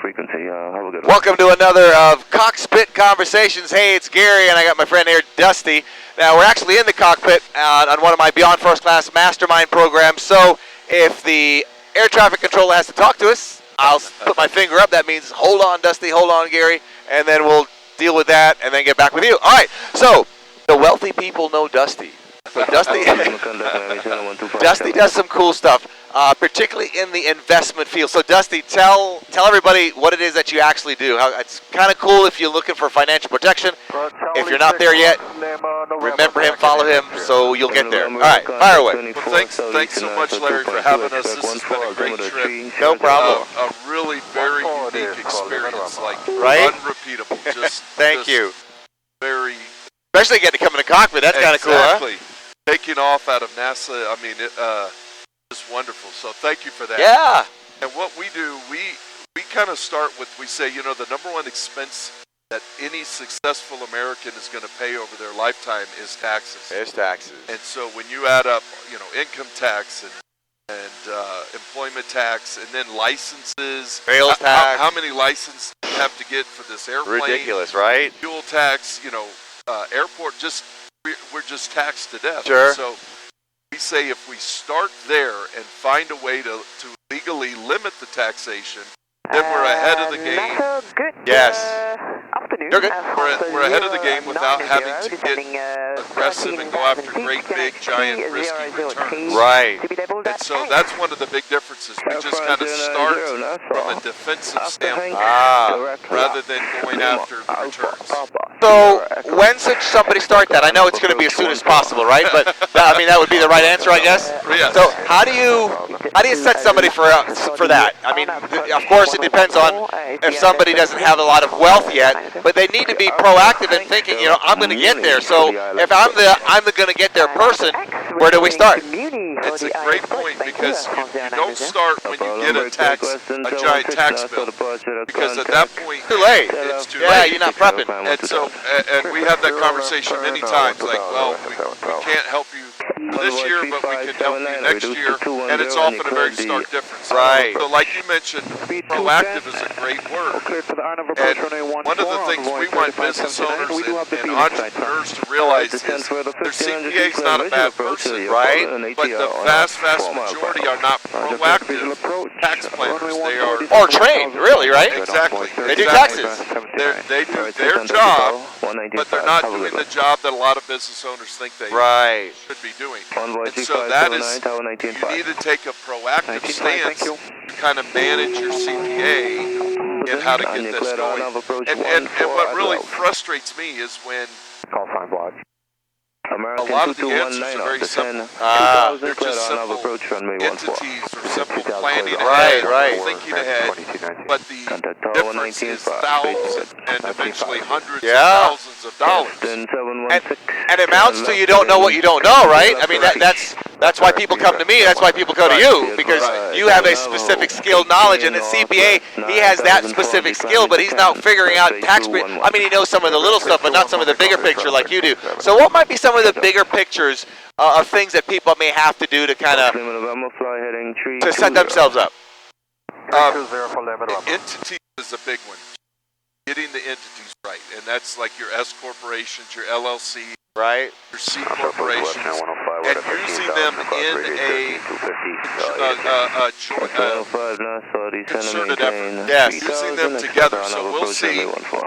Frequency. Have a good one. Welcome to another of CoxePit Conversations. Hey, it's Gary, and I got my friend here, Dusty. Now, we're actually in the cockpit on one of my Beyond First Class Mastermind programs, so if the air traffic controller has to talk to us, I'll put my finger up. That means, hold on, Dusty, hold on, Gary, and then we'll deal with that and then get back with you. All right, so the wealthy people know Dusty. So Dusty does some cool stuff, particularly in the investment field. So Dusty, tell everybody what it is that you actually do. It's kind of cool if you're looking for financial protection. If you're not there yet, remember him, follow him, so you'll get there. All right, fire away. Well, thanks so much, Larry, for having us. This has been a great trip. No problem. A really very unique experience, like right? Unrepeatable. Just Thank you. Very. Especially getting to come in the cockpit. That's kind of cool, huh? Exactly. Taking off out of NASA, I mean, it's wonderful. So thank you for that. Yeah. And what we do, we kind of start with, we say, you know, the number one expense that any successful American is going to pay over their lifetime is taxes. It's taxes. And so when you add up, you know, income tax and employment tax, and then licenses, sales tax. How many licenses do you have to get for this airplane? Ridiculous, right? Fuel tax, you know, airport, we're just taxed to death. Sure. So we say if we start there and find a way to legally limit the taxation, then we're ahead of the game. Yes. Afternoon. You're good. We're ahead of the game without having to get aggressive and go after great, big, giant, risky returns. Right. And so that's one of the big differences. We just kind of start from a defensive standpoint rather than going after the returns. So when should somebody start that? I know it's going to be as soon as possible, right? But I mean, that would be the right answer, I guess. Yes. So how do you set somebody for that? I mean, of course, it depends on if somebody doesn't have a lot of wealth yet, but they need to be proactive in thinking, you know, I'm going to get there. So if I'm the going to get there person, where do we start? It's a great point, because you don't start when you get a giant tax bill, because at that point Too late. it's too Yeah, late. you're not prepping. And so, and we have that conversation many times, like, well, we can't help you this year, but we can help you next year, and it's often a very stark difference. Right. So like you mentioned, proactive is a great word. And one of the things we want business owners and entrepreneurs to realize is their CPA is not a bad person, right? But the vast majority are not proactive tax planners. They are Or trained, really, right? Exactly. They do taxes. They do their job, but they're not doing the job that a lot of business owners think they should be doing. And so that is, you need to take a proactive stance to kind of manage your CPA and how to get this going. And what really frustrates me is when a lot of the answers are very simple. They're just simple entities or simple planning ahead, thinking ahead. But the difference is thousands and eventually hundreds of thousands of dollars. And it amounts to you don't know what you don't know, right? I mean, that's why people come to me. That's why people go to you, because you have a specific skill, knowledge, and the CPA, he has that specific skill, but he's not figuring out tax. I mean, he knows some of the little stuff, but not some of the bigger picture like you do. So what might be some of the bigger pictures of things that people may have to do to kind of to set themselves up? Entities is a big one. Getting the entities right, and that's like your S corporations, your LLC, right, your C corporations, and using them in a concerted effort. Yes. Using them together. So we'll see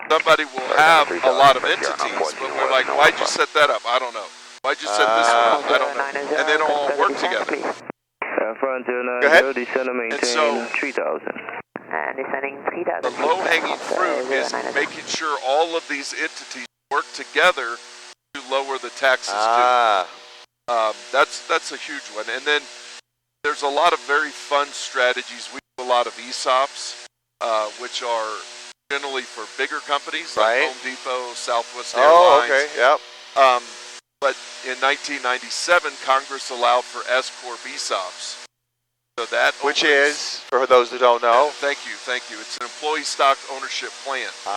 somebody will have a lot of entities, but we're like, why'd you set that up? I don't know. Why'd you set this one up? I don't know. And then all work together. Go ahead. And so the low-hanging fruit is making sure all of these entities work together to lower the taxes due. That's a huge one. And then there's a lot of very fun strategies. We do a lot of ESOPs, which are generally for bigger companies like Home Depot, Southwest Airlines. Oh, okay, yep. But in 1997, Congress allowed for S Corp ESOPs. So that which is, for those who don't know. Thank you. It's an employee stock ownership plan. So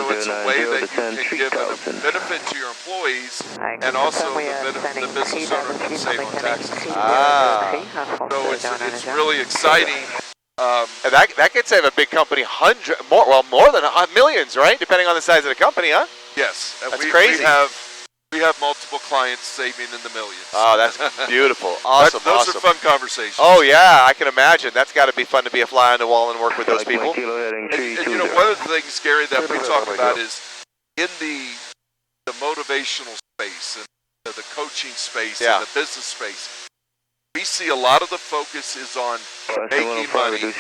it's a way that you can give a benefit to your employees, and also the business owner can save on taxes. So it's really exciting And that could save a big company more than millions, right? Depending on the size of the company, huh? Yes. And That's crazy. We have multiple clients saving in the millions. Oh, that's beautiful. Awesome. Those are fun conversations. Oh, yeah, I can imagine. That's got to be fun to be a fly on the wall and work with those people. And one of the things, Gary, that we talk about is in the motivational space and the coaching space and the business space, we see a lot of the focus is on making money,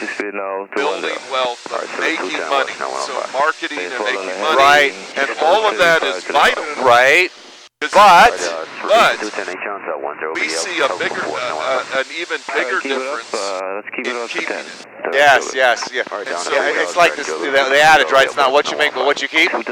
building wealth, making money. So marketing and making money. Right. And all of that is vital. Right. But we see an even bigger difference in keeping it. Yes. It's like the adage, right? It's not what you make, but what you keep. And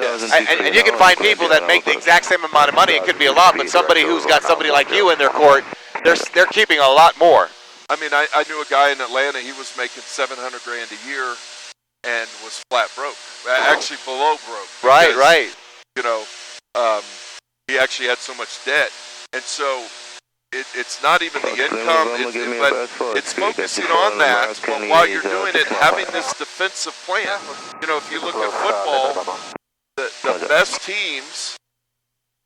you can find people that make the exact same amount of money. It could be a lot, but somebody who's got somebody like you in their court, they're keeping a lot more. I mean, I knew a guy in Atlanta. He was making $700,000 a year and was flat broke. Actually, below broke. Right. You know, he actually had so much debt, and so it's not even the income, but it's focusing on that. But while you're doing it, having this defensive plan. You know, if you look at football, the best teams,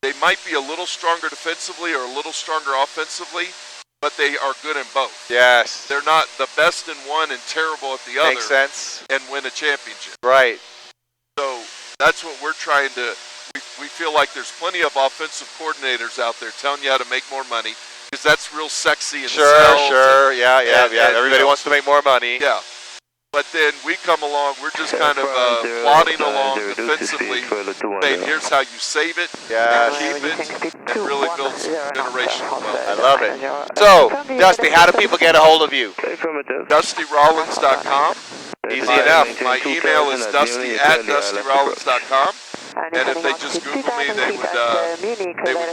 they might be a little stronger defensively or a little stronger offensively, but they are good in both. Yes. They're not the best in one and terrible at the other. Makes sense. And win a championship. Right. So that's what we're trying to. We feel like there's plenty of offensive coordinators out there telling you how to make more money, because that's real sexy and sure. Yeah. Everybody wants to make more money. Yeah. But then we come along, we're just kind of plodding along defensively, saying here's how you save it, and keep it, and really build some generational wealth. I love it. So, Dusty, how do people get a hold of you? DustyRollins.com. Easy enough. My email is dusty@DustyRollins.com. And if they just Google me, they would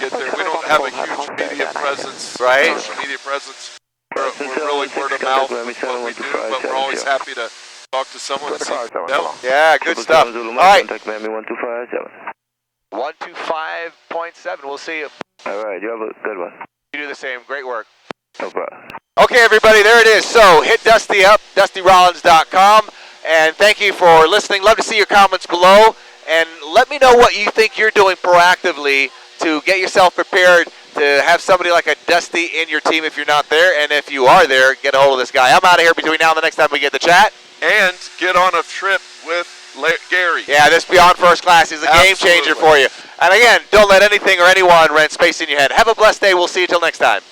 get there. We don't have a huge media presence, social media presence. We're really word of mouth with what we do, but we're always happy to talk to someone and see if we can help. Yeah, good stuff. All right. 125.7. We'll see you. All right, you have a good one. You do the same. Great work. No problem. Okay, everybody, there it is. So hit Dusty up, DustyRollins.com, and thank you for listening. Love to see your comments below, and let me know what you think you're doing proactively to get yourself prepared to have somebody like a Dusty in your team if you're not there, and if you are there, get a hold of this guy. I'm out of here between now and the next time we get the chat. And get on a trip with Gary. Yeah, this Beyond First Class is a game changer for you. And again, don't let anything or anyone rent space in your head. Have a blessed day. We'll see you till next time.